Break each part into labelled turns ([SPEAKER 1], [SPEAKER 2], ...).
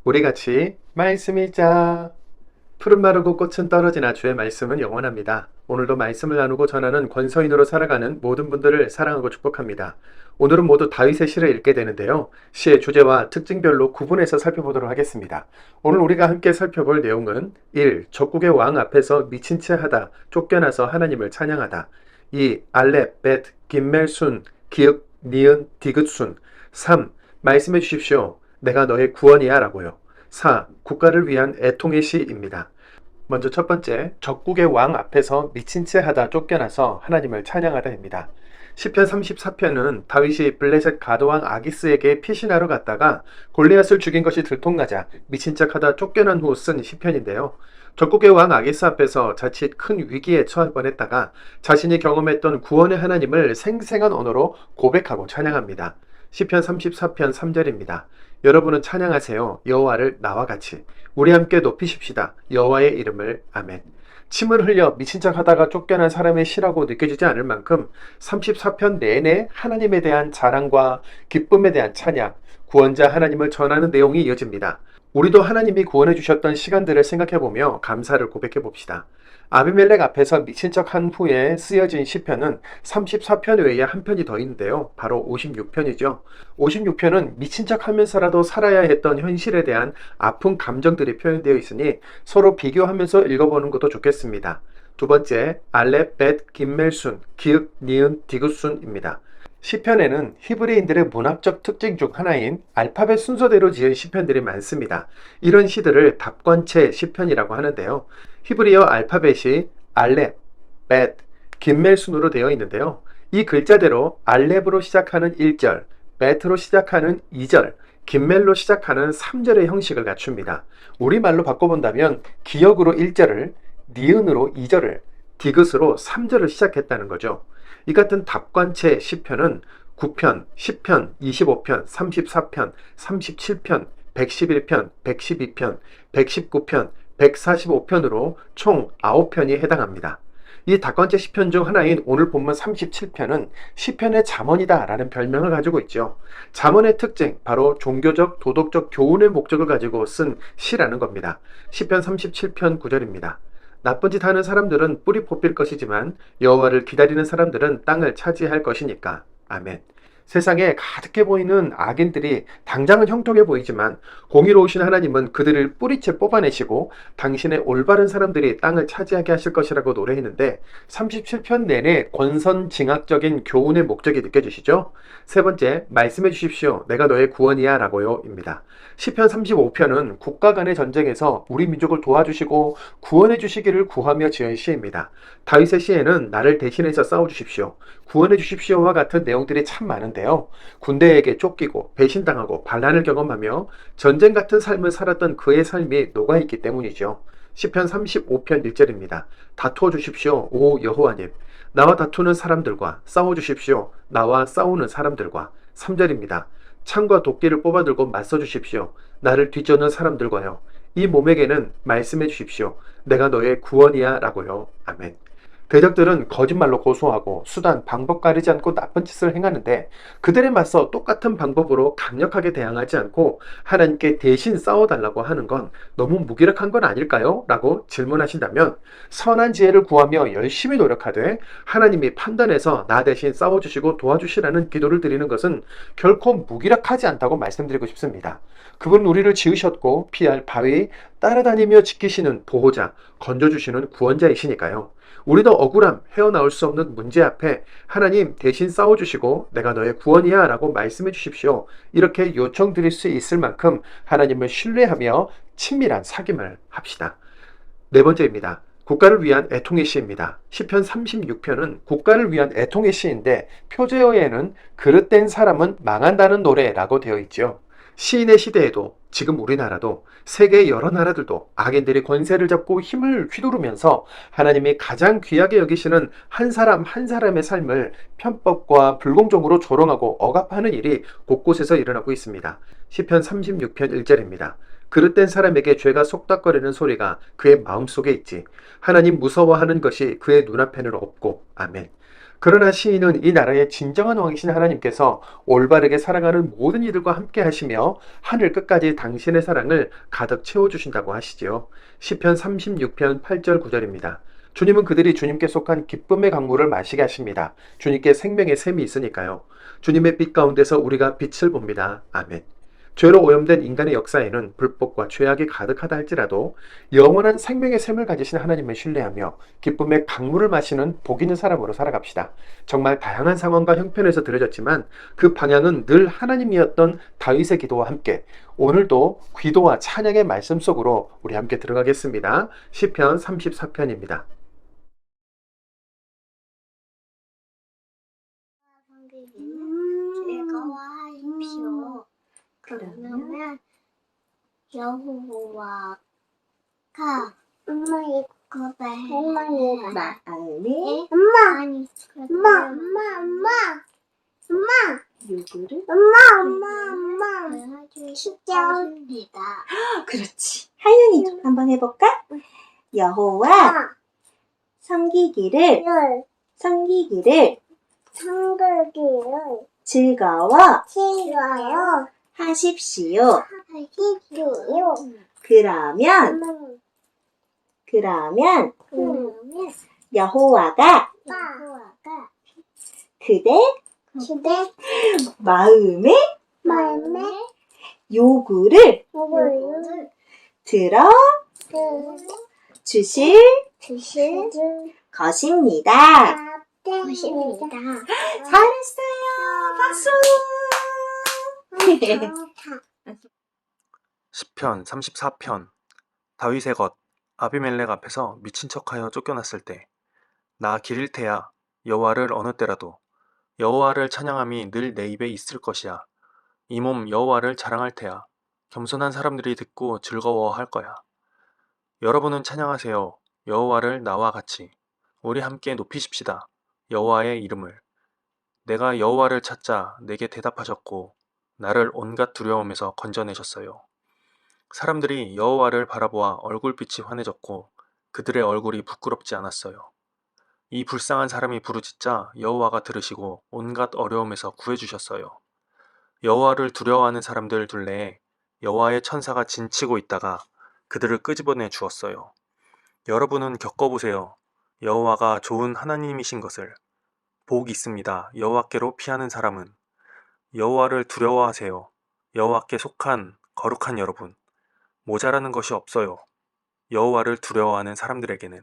[SPEAKER 1] 우리 같이 말씀 읽자. 푸른 마르고 꽃은 떨어지나 주의 말씀은 영원합니다. 오늘도 말씀을 나누고 전하는 권서인으로 살아가는 모든 분들을 사랑하고 축복합니다. 오늘은 모두 다윗의 시를 읽게 되는데요. 시의 주제와 특징별로 구분해서 살펴보도록 하겠습니다. 오늘 우리가 함께 살펴볼 내용은 1. 적국의 왕 앞에서 미친 채 하다, 쫓겨나서 하나님을 찬양하다. 2. 알렙, 벳, 김멜순, 기읒, 니은, 디귿순. 3. 말씀해 주십시오. 내가 너의 구원이야 라고요. 4. 국가를 위한 애통의 시입니다. 먼저 첫 번째, 적국의 왕 앞에서 미친 채 하다 쫓겨나서 하나님을 찬양하다입니다. 시편 34편은 다윗이 블레셋 가드왕 아기스에게 피신하러 갔다가 골리앗을 죽인 것이 들통나자 미친 척하다 쫓겨난 후 쓴 시편인데요. 적국의 왕 아기스 앞에서 자칫 큰 위기에 처할 뻔했다가 자신이 경험했던 구원의 하나님을 생생한 언어로 고백하고 찬양합니다. 시편 34편 3절입니다. 여러분은 찬양하세요. 여호와를 나와 같이. 우리 함께 높이십시다. 여호와의 이름을. 아멘. 침을 흘려 미친 척 하다가 쫓겨난 사람의 시라고 느껴지지 않을 만큼 34편 내내 하나님에 대한 자랑과 기쁨에 대한 찬양, 구원자 하나님을 전하는 내용이 이어집니다. 우리도 하나님이 구원해 주셨던 시간들을 생각해보며 감사를 고백해 봅시다. 아비멜렉 앞에서 미친 척한 후에 쓰여진 시편은 34편 외에 한 편이 더 있는데요. 바로 56편이죠. 56편은 미친 척하면서라도 살아야 했던 현실에 대한 아픈 감정들이 표현되어 있으니 서로 비교하면서 읽어보는 것도 좋겠습니다. 두 번째, 알렙, 벳, 김멜순, 기읒, 니은, 디귿순입니다. 시편에는 히브리인들의 문학적 특징 중 하나인 알파벳 순서대로 지은 시편들이 많습니다. 이런 시들을 답권체 시편이라고 하는데요. 히브리어 알파벳이 알렙, 벳, 김멜 순으로 되어 있는데요. 이 글자대로 알렙으로 시작하는 1절, 벳으로 시작하는 2절, 김멜로 시작하는 3절의 형식을 갖춥니다. 우리말로 바꿔본다면 기역으로 1절을, 니은으로 2절을, 디귿으로 3절을 시작했다는 거죠. 이 같은 답관체 시편은 9편, 10편, 25편, 34편, 37편, 111편, 112편, 119편, 145편으로 총 9편이 해당합니다. 이 답관체 시편 중 하나인 오늘 본문 37편은 시편의 잠언이다 라는 별명을 가지고 있죠. 잠언의 특징, 바로 종교적, 도덕적 교훈의 목적을 가지고 쓴 시라는 겁니다. 시편 37편 9절입니다. 나쁜 짓 하는 사람들은 뿌리 뽑힐 것이지만 여호와를 기다리는 사람들은 땅을 차지할 것이니까. 아멘. 세상에 가득해 보이는 악인들이 당장은 형통해 보이지만 공의로우신 하나님은 그들을 뿌리채 뽑아내시고 당신의 올바른 사람들이 땅을 차지하게 하실 것이라고 노래했는데 37편 내내 권선징악적인 교훈의 목적이 느껴지시죠? 세 번째, 말씀해 주십시오. 내가 너의 구원이야 라고요 입니다. 시편 35편은 국가 간의 전쟁에서 우리 민족을 도와주시고 구원해 주시기를 구하며 지은 시입니다. 다윗의 시에는 나를 대신해서 싸워주십시오. 구원해 주십시오와 같은 내용들이 참 많은데요. 군대에게 쫓기고 배신당하고 반란을 경험하며 전쟁 같은 삶을 살았던 그의 삶이 녹아있기 때문이죠. 시편 35편 1절입니다. 다투어 주십시오. 오 여호와님. 나와 다투는 사람들과 싸워주십시오. 나와 싸우는 사람들과. 3절입니다. 창과 도끼를 뽑아들고 맞서 주십시오. 나를 뒤쫓는 사람들과요. 이 몸에게는 말씀해 주십시오. 내가 너의 구원이야 라고요. 아멘. 대적들은 거짓말로 고소하고 수단, 방법 가리지 않고 나쁜 짓을 행하는데 그들에 맞서 똑같은 방법으로 강력하게 대항하지 않고 하나님께 대신 싸워달라고 하는 건 너무 무기력한 건 아닐까요? 라고 질문하신다면 선한 지혜를 구하며 열심히 노력하되 하나님이 판단해서 나 대신 싸워주시고 도와주시라는 기도를 드리는 것은 결코 무기력하지 않다고 말씀드리고 싶습니다. 그분은 우리를 지으셨고 피할 바위 따라다니며 지키시는 보호자, 건져주시는 구원자이시니까요. 우리도 억울함, 헤어나올 수 없는 문제 앞에 하나님 대신 싸워주시고 내가 너의 구원이야 라고 말씀해 주십시오. 이렇게 요청드릴 수 있을 만큼 하나님을 신뢰하며 친밀한 사귐을 합시다. 네 번째입니다. 국가를 위한 애통의 시입니다. 시편 36편은 국가를 위한 애통의 시인데 표제어에는 그릇된 사람은 망한다는 노래라고 되어 있죠. 시인의 시대에도 지금 우리나라도 세계 여러 나라들도 악인들이 권세를 잡고 힘을 휘두르면서 하나님이 가장 귀하게 여기시는 한 사람 한 사람의 삶을 편법과 불공정으로 조롱하고 억압하는 일이 곳곳에서 일어나고 있습니다. 시편 36편 1절입니다. 그릇된 사람에게 죄가 속닥거리는 소리가 그의 마음속에 있지. 하나님 무서워하는 것이 그의 눈앞에는 없고. 아멘. 그러나 시인은 이 나라의 진정한 왕이신 하나님께서 올바르게 살아가는 모든 이들과 함께 하시며 하늘 끝까지 당신의 사랑을 가득 채워주신다고 하시지요. 시편 36편 8절 9절입니다. 주님은 그들이 주님께 속한 기쁨의 강물을 마시게 하십니다. 주님께 생명의 샘이 있으니까요. 주님의 빛 가운데서 우리가 빛을 봅니다. 아멘. 죄로 오염된 인간의 역사에는 불법과 죄악이 가득하다 할지라도 영원한 생명의 샘을 가지신 하나님을 신뢰하며 기쁨의 강물을 마시는 복 있는 사람으로 살아갑시다. 정말 다양한 상황과 형편에서 들어졌지만 그 방향은 늘 하나님이었던 다윗의 기도와 함께 오늘도 기도와 찬양의 말씀 속으로 우리 함께 들어가겠습니다. 시편 34편입니다.
[SPEAKER 2] 즐거워하십시오. 그러면 여호와가 엄마의 마음에 많이 요구를 주십니다.
[SPEAKER 3] 그렇지. 하윤이도 한번 해볼까? 여호와 섬기기를 즐거워 하십시오. 그러면 여호와가 그대 마음의 요구를 들어 주실 것입니다. 잘했어요. 박수.
[SPEAKER 4] 시편 34편. 다윗의 것. 아비멜렉 앞에서 미친 척하여 쫓겨났을 때 나 기릴 테야 여호와를 어느 때라도 여호와를 찬양함이 늘 내 입에 있을 것이야. 이 몸 여호와를 자랑할 테야. 겸손한 사람들이 듣고 즐거워할 거야. 여러분은 찬양하세요. 여호와를 나와 같이 우리 함께 높이십시다. 여호와의 이름을. 내가 여호와를 찾자 내게 대답하셨고 나를 온갖 두려움에서 건져내셨어요. 사람들이 여호와를 바라보아 얼굴빛이 환해졌고 그들의 얼굴이 부끄럽지 않았어요. 이 불쌍한 사람이 부르짖자 여호와가 들으시고 온갖 어려움에서 구해주셨어요. 여호와를 두려워하는 사람들 둘레에 여호와의 천사가 진치고 있다가 그들을 끄집어내 주었어요. 여러분은 겪어보세요. 여호와가 좋은 하나님이신 것을. 복 있습니다. 여호와께로 피하는 사람은. 여호와를 두려워하세요. 여호와께 속한 거룩한 여러분. 모자라는 것이 없어요. 여호와를 두려워하는 사람들에게는.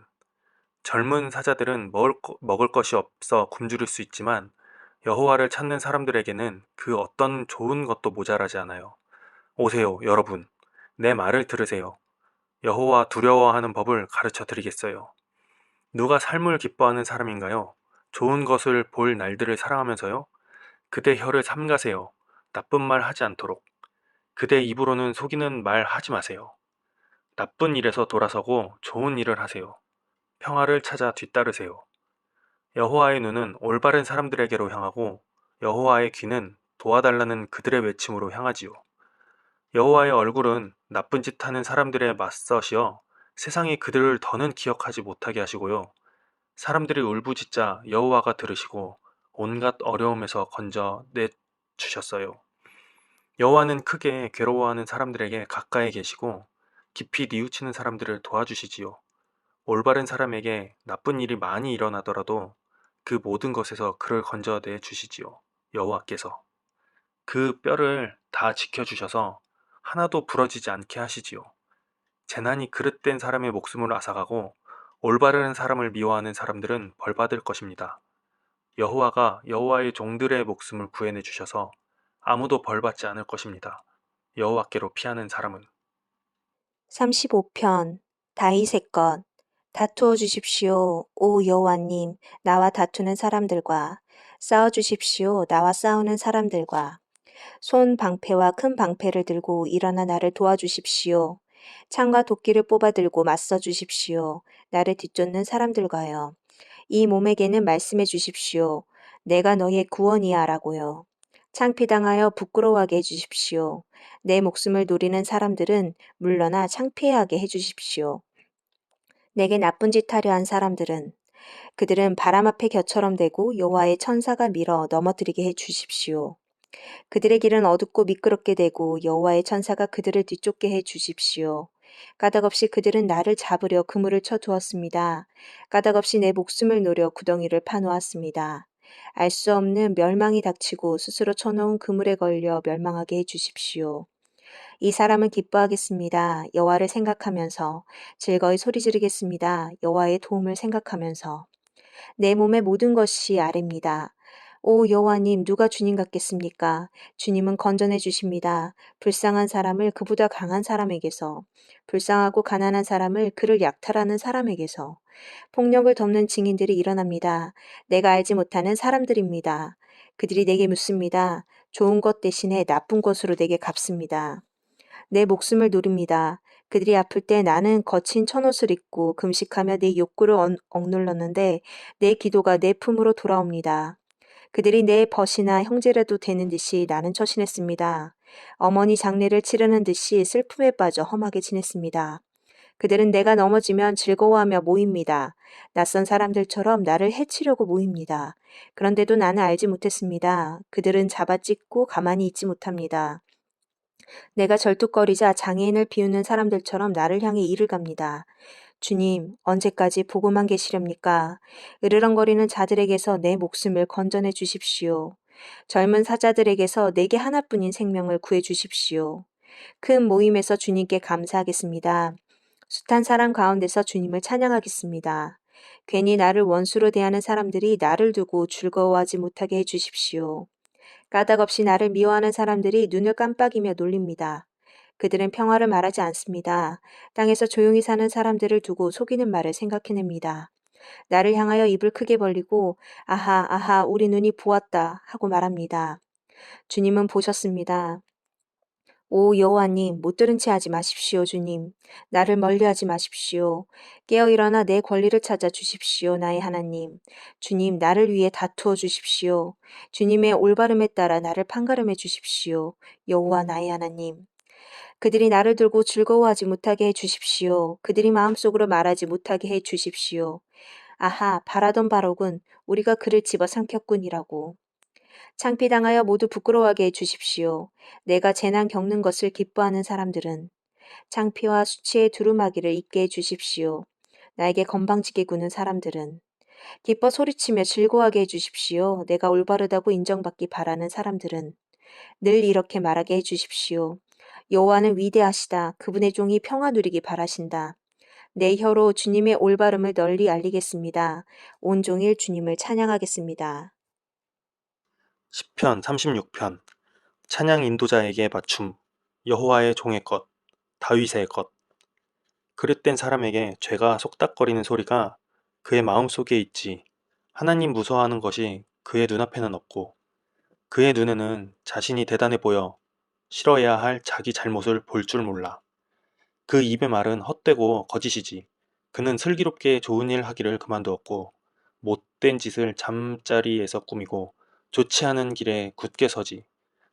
[SPEAKER 4] 젊은 사자들은 먹을 것이 없어 굶주릴 수 있지만 여호와를 찾는 사람들에게는 그 어떤 좋은 것도 모자라지 않아요. 오세요, 여러분. 내 말을 들으세요. 여호와 두려워하는 법을 가르쳐 드리겠어요. 누가 삶을 기뻐하는 사람인가요? 좋은 것을 볼 날들을 사랑하면서요. 그대 혀를 삼가세요. 나쁜 말 하지 않도록. 그대 입으로는 속이는 말 하지 마세요. 나쁜 일에서 돌아서고 좋은 일을 하세요. 평화를 찾아 뒤따르세요. 여호와의 눈은 올바른 사람들에게로 향하고 여호와의 귀는 도와달라는 그들의 외침으로 향하지요. 여호와의 얼굴은 나쁜 짓 하는 사람들의 맞서시어 세상이 그들을 더는 기억하지 못하게 하시고요. 사람들이 울부짖자 여호와가 들으시고 온갖 어려움에서 건져내 주셨어요. 여호와는 크게 괴로워하는 사람들에게 가까이 계시고 깊이 뉘우치는 사람들을 도와주시지요. 올바른 사람에게 나쁜 일이 많이 일어나더라도 그 모든 것에서 그를 건져내 주시지요. 여호와께서 그 뼈를 다 지켜주셔서 하나도 부러지지 않게 하시지요. 재난이 그릇된 사람의 목숨을 앗아가고 올바른 사람을 미워하는 사람들은 벌받을 것입니다. 여호와가 여호와의 종들의 목숨을 구해내 주셔서 아무도 벌받지 않을 것입니다. 여호와께로 피하는 사람은.
[SPEAKER 3] 35편. 다윗의 것. 다투어 주십시오. 오 여호와님, 나와 다투는 사람들과 싸워 주십시오. 나와 싸우는 사람들과. 손 방패와 큰 방패를 들고 일어나 나를 도와주십시오. 창과 도끼를 뽑아 들고 맞서 주십시오. 나를 뒤쫓는 사람들과요. 이 몸에게는 말씀해 주십시오. 내가 너의 구원이야 라고요. 창피당하여 부끄러워하게 해주십시오. 내 목숨을 노리는 사람들은 물러나 창피하게 해주십시오. 내게 나쁜 짓 하려 한 사람들은 그들은 바람 앞에 겨처럼 되고 여호와의 천사가 밀어 넘어뜨리게 해 주십시오. 그들의 길은 어둡고 미끄럽게 되고 여호와의 천사가 그들을 뒤쫓게 해 주십시오. 까닭없이 그들은 나를 잡으려 그물을 쳐 두었습니다. 까닭없이 내 목숨을 노려 구덩이를 파놓았습니다. 알 수 없는 멸망이 닥치고 스스로 쳐놓은 그물에 걸려 멸망하게 해 주십시오. 이 사람은 기뻐하겠습니다. 여호와를 생각하면서 즐거이 소리 지르겠습니다. 여호와의 도움을 생각하면서 내 몸의 모든 것이 아래입니다. 오 여호와님 누가 주님 같겠습니까? 주님은 건져내 주십니다. 불쌍한 사람을 그보다 강한 사람에게서, 불쌍하고 가난한 사람을 그를 약탈하는 사람에게서, 폭력을 덮는 증인들이 일어납니다. 내가 알지 못하는 사람들입니다. 그들이 내게 묻습니다. 좋은 것 대신에 나쁜 것으로 내게 갚습니다. 내 목숨을 노립니다. 그들이 아플 때 나는 거친 천옷을 입고 금식하며 내 욕구를 억눌렀는데 내 기도가 내 품으로 돌아옵니다. 그들이 내 벗이나 형제라도 되는 듯이 나는 처신했습니다. 어머니 장례를 치르는 듯이 슬픔에 빠져 험하게 지냈습니다. 그들은 내가 넘어지면 즐거워하며 모입니다. 낯선 사람들처럼 나를 해치려고 모입니다. 그런데도 나는 알지 못했습니다. 그들은 잡아찢고 가만히 있지 못합니다. 내가 절뚝거리자 장애인을 비우는 사람들처럼 나를 향해 이를 갑니다. 주님, 언제까지 보고만 계시렵니까? 으르렁거리는 자들에게서 내 목숨을 건져내 주십시오. 젊은 사자들에게서 내게 하나뿐인 생명을 구해 주십시오. 큰 모임에서 주님께 감사하겠습니다. 숱한 사람 가운데서 주님을 찬양하겠습니다. 괜히 나를 원수로 대하는 사람들이 나를 두고 즐거워하지 못하게 해 주십시오. 까닭없이 나를 미워하는 사람들이 눈을 깜빡이며 놀립니다. 그들은 평화를 말하지 않습니다. 땅에서 조용히 사는 사람들을 두고 속이는 말을 생각해냅니다. 나를 향하여 입을 크게 벌리고 아하 아하 우리 눈이 보았다 하고 말합니다. 주님은 보셨습니다. 오 여호와님 못 들은 채 하지 마십시오 주님. 나를 멀리하지 마십시오. 깨어 일어나 내 권리를 찾아 주십시오 나의 하나님. 주님 나를 위해 다투어 주십시오. 주님의 올바름에 따라 나를 판가름해 주십시오. 여호와 나의 하나님. 그들이 나를 들고 즐거워하지 못하게 해 주십시오. 그들이 마음속으로 말하지 못하게 해 주십시오. 아하 바라던 바로군 우리가 그를 집어삼켰군이라고. 창피당하여 모두 부끄러워하게 해 주십시오. 내가 재난 겪는 것을 기뻐하는 사람들은 창피와 수치의 두루마기를 입게 해 주십시오. 나에게 건방지게 구는 사람들은 기뻐 소리치며 즐거워하게 해 주십시오. 내가 올바르다고 인정받기 바라는 사람들은 늘 이렇게 말하게 해 주십시오. 여호와는 위대하시다. 그분의 종이 평화 누리기 바라신다. 내 혀로 주님의 올바름을 널리 알리겠습니다. 온종일 주님을 찬양하겠습니다.
[SPEAKER 4] 시편 36편 찬양 인도자에게 맞춤 여호와의 종의 것 다윗의 것 그릇된 사람에게 죄가 속닥거리는 소리가 그의 마음속에 있지 하나님 무서워하는 것이 그의 눈앞에는 없고 그의 눈에는 자신이 대단해 보여 싫어해야 할 자기 잘못을 볼 줄 몰라. 그 입의 말은 헛되고 거짓이지. 그는 슬기롭게 좋은 일 하기를 그만두었고 못된 짓을 잠자리에서 꾸미고 좋지 않은 길에 굳게 서지.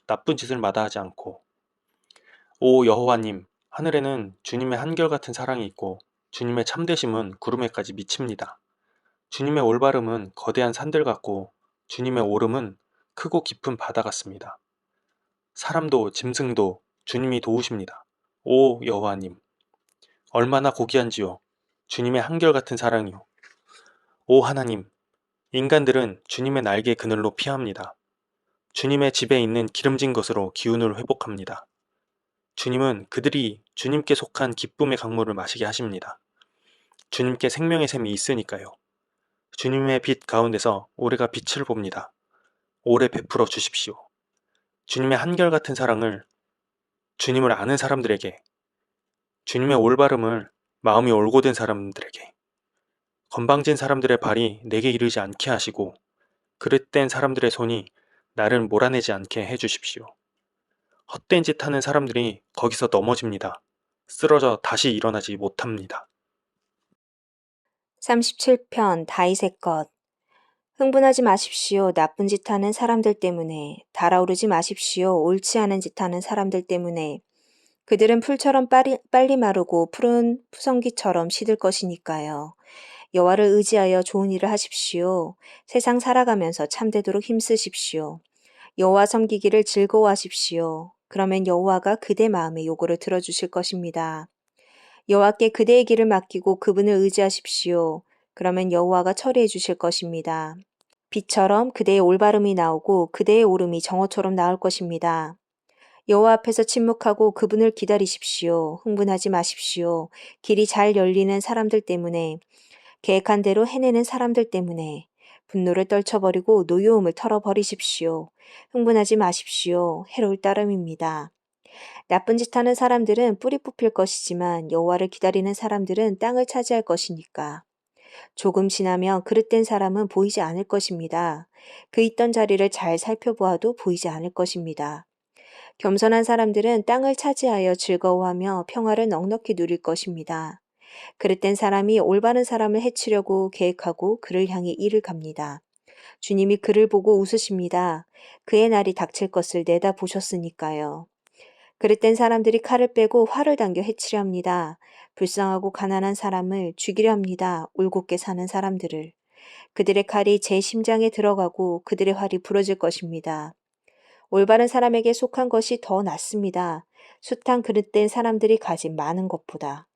[SPEAKER 4] 나쁜 짓을 마다하지 않고. 오 여호와님, 하늘에는 주님의 한결같은 사랑이 있고 주님의 참되심은 구름에까지 미칩니다. 주님의 올바름은 거대한 산들 같고 주님의 오름은 크고 깊은 바다 같습니다. 사람도 짐승도 주님이 도우십니다. 오 여호와님, 얼마나 고귀한지요. 주님의 한결같은 사랑이요. 오 하나님, 인간들은 주님의 날개 그늘로 피합니다. 주님의 집에 있는 기름진 것으로 기운을 회복합니다. 주님은 그들이 주님께 속한 기쁨의 강물을 마시게 하십니다. 주님께 생명의 샘이 있으니까요. 주님의 빛 가운데서 올해가 빛을 봅니다. 오래 베풀어 주십시오. 주님의 한결같은 사랑을 주님을 아는 사람들에게, 주님의 올바름을 마음이 올곧은 사람들에게, 건방진 사람들의 발이 내게 이르지 않게 하시고 그릇된 사람들의 손이 나를 몰아내지 않게 해주십시오. 헛된 짓 하는 사람들이 거기서 넘어집니다. 쓰러져 다시 일어나지 못합니다.
[SPEAKER 3] 37편 다윗의 것 흥분하지 마십시오. 나쁜 짓 하는 사람들 때문에. 달아오르지 마십시오. 옳지 않은 짓 하는 사람들 때문에. 그들은 풀처럼 빨리 마르고 푸른 푸성기처럼 시들 것이니까요. 여호와를 의지하여 좋은 일을 하십시오. 세상 살아가면서 참되도록 힘쓰십시오. 여호와 섬기기를 즐거워하십시오. 그러면 여호와가 그대 마음의 요구를 들어주실 것입니다. 여호와께 그대의 길을 맡기고 그분을 의지하십시오. 그러면 여호와가 처리해 주실 것입니다. 빛처럼 그대의 올바름이 나오고 그대의 오름이 정오처럼 나올 것입니다. 여호와 앞에서 침묵하고 그분을 기다리십시오. 흥분하지 마십시오. 길이 잘 열리는 사람들 때문에, 계획한 대로 해내는 사람들 때문에 분노를 떨쳐버리고 노여움을 털어버리십시오. 흥분하지 마십시오. 해로울 따름입니다. 나쁜 짓 하는 사람들은 뿌리 뽑힐 것이지만 여호와를 기다리는 사람들은 땅을 차지할 것이니까. 조금 지나면 그릇된 사람은 보이지 않을 것입니다. 그 있던 자리를 잘 살펴보아도 보이지 않을 것입니다. 겸손한 사람들은 땅을 차지하여 즐거워하며 평화를 넉넉히 누릴 것입니다. 그릇된 사람이 올바른 사람을 해치려고 계획하고 그를 향해 이를 갑니다. 주님이 그를 보고 웃으십니다. 그의 날이 닥칠 것을 내다보셨으니까요. 그릇된 사람들이 칼을 빼고 활을 당겨 해치려 합니다. 불쌍하고 가난한 사람을 죽이려 합니다. 올곧게 사는 사람들을. 그들의 칼이 제 심장에 들어가고 그들의 활이 부러질 것입니다. 올바른 사람에게 속한 것이 더 낫습니다. 숱한 그릇된 사람들이 가진 많은 것보다.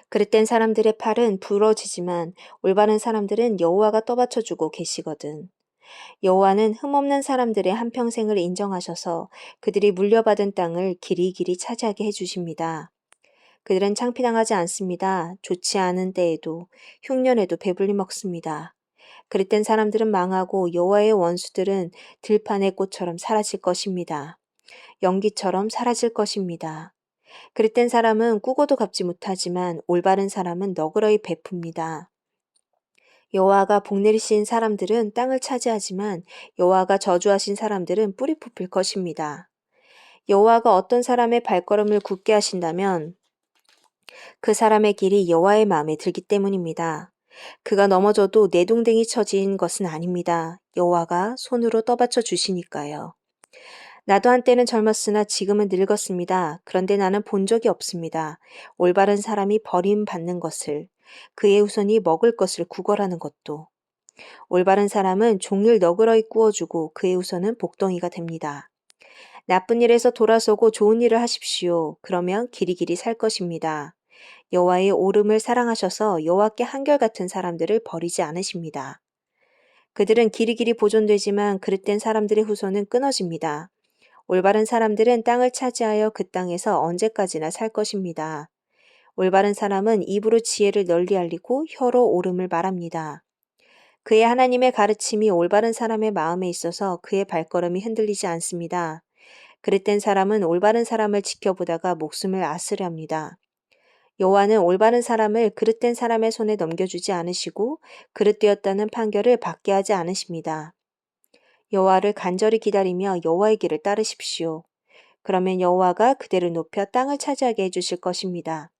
[SPEAKER 3] 그릇된 사람들의 팔은 부러지지만 올바른 사람들은 여호와가 떠받쳐주고 계시거든. 여호와는 흠없는 사람들의 한평생을 인정하셔서 그들이 물려받은 땅을 길이길이 차지하게 해주십니다. 그들은 창피당하지 않습니다. 좋지 않은 때에도 흉년에도 배불리 먹습니다. 그릇된 사람들은 망하고 여호와의 원수들은 들판의 꽃처럼 사라질 것입니다. 연기처럼 사라질 것입니다. 그릇된 사람은 꾸고도 갚지 못하지만 올바른 사람은 너그러이 베풉니다. 여호와가 복내리신 사람들은 땅을 차지하지만 여호와가 저주하신 사람들은 뿌리 뽑힐 것입니다. 여호와가 어떤 사람의 발걸음을 굳게 하신다면 그 사람의 길이 여호와의 마음에 들기 때문입니다. 그가 넘어져도 내동댕이 쳐진 것은 아닙니다. 여호와가 손으로 떠받쳐 주시니까요. 나도 한때는 젊었으나 지금은 늙었습니다. 그런데 나는 본 적이 없습니다. 올바른 사람이 버림받는 것을, 그의 후손이 먹을 것을 구걸하는 것도. 올바른 사람은 종일 너그러이 구워주고 그의 후손은 복덩이가 됩니다. 나쁜 일에서 돌아서고 좋은 일을 하십시오. 그러면 길이길이 살 것입니다. 여호와의 오름을 사랑하셔서 여호와께 한결같은 사람들을 버리지 않으십니다. 그들은 길이길이 보존되지만 그릇된 사람들의 후손은 끊어집니다. 올바른 사람들은 땅을 차지하여 그 땅에서 언제까지나 살 것입니다. 올바른 사람은 입으로 지혜를 널리 알리고 혀로 옳음을 말합니다. 그의 하나님의 가르침이 올바른 사람의 마음에 있어서 그의 발걸음이 흔들리지 않습니다. 그릇된 사람은 올바른 사람을 지켜보다가 목숨을 아스려합니다. 여호와는 올바른 사람을 그릇된 사람의 손에 넘겨주지 않으시고 그릇되었다는 판결을 받게 하지 않으십니다. 여호와를 간절히 기다리며 여호와의 길을 따르십시오. 그러면 여호와가 그대를 높여 땅을 차지하게 해주실 것입니다.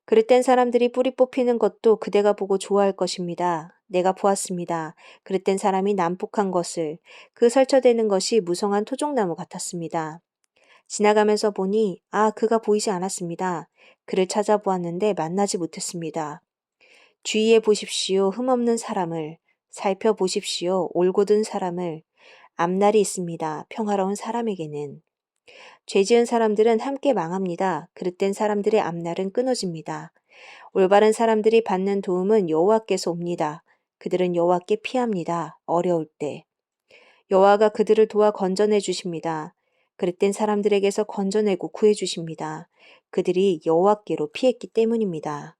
[SPEAKER 3] 그릇된 사람들이 뿌리 뽑히는 것도 그대가 보고 좋아할 것입니다. 내가 보았습니다. 그릇된 사람이 난폭한 것을, 그 설쳐대는 것이 무성한 토종나무 같았습니다. 지나가면서 보니 그가 보이지 않았습니다. 그를 찾아보았는데 만나지 못했습니다. 주위에 보십시오. 흠없는 사람을. 살펴보십시오. 올곧은 사람을. 앞날이 있습니다. 평화로운 사람에게는. 죄지은 사람들은 함께 망합니다. 그릇된 사람들의 앞날은 끊어집니다. 올바른 사람들이 받는 도움은 여호와께서 옵니다. 그들은 여호와께 피합니다. 어려울 때. 여호와가 그들을 도와 건져내 주십니다. 그릇된 사람들에게서 건져내고 구해 주십니다. 그들이 여호와께로 피했기 때문입니다.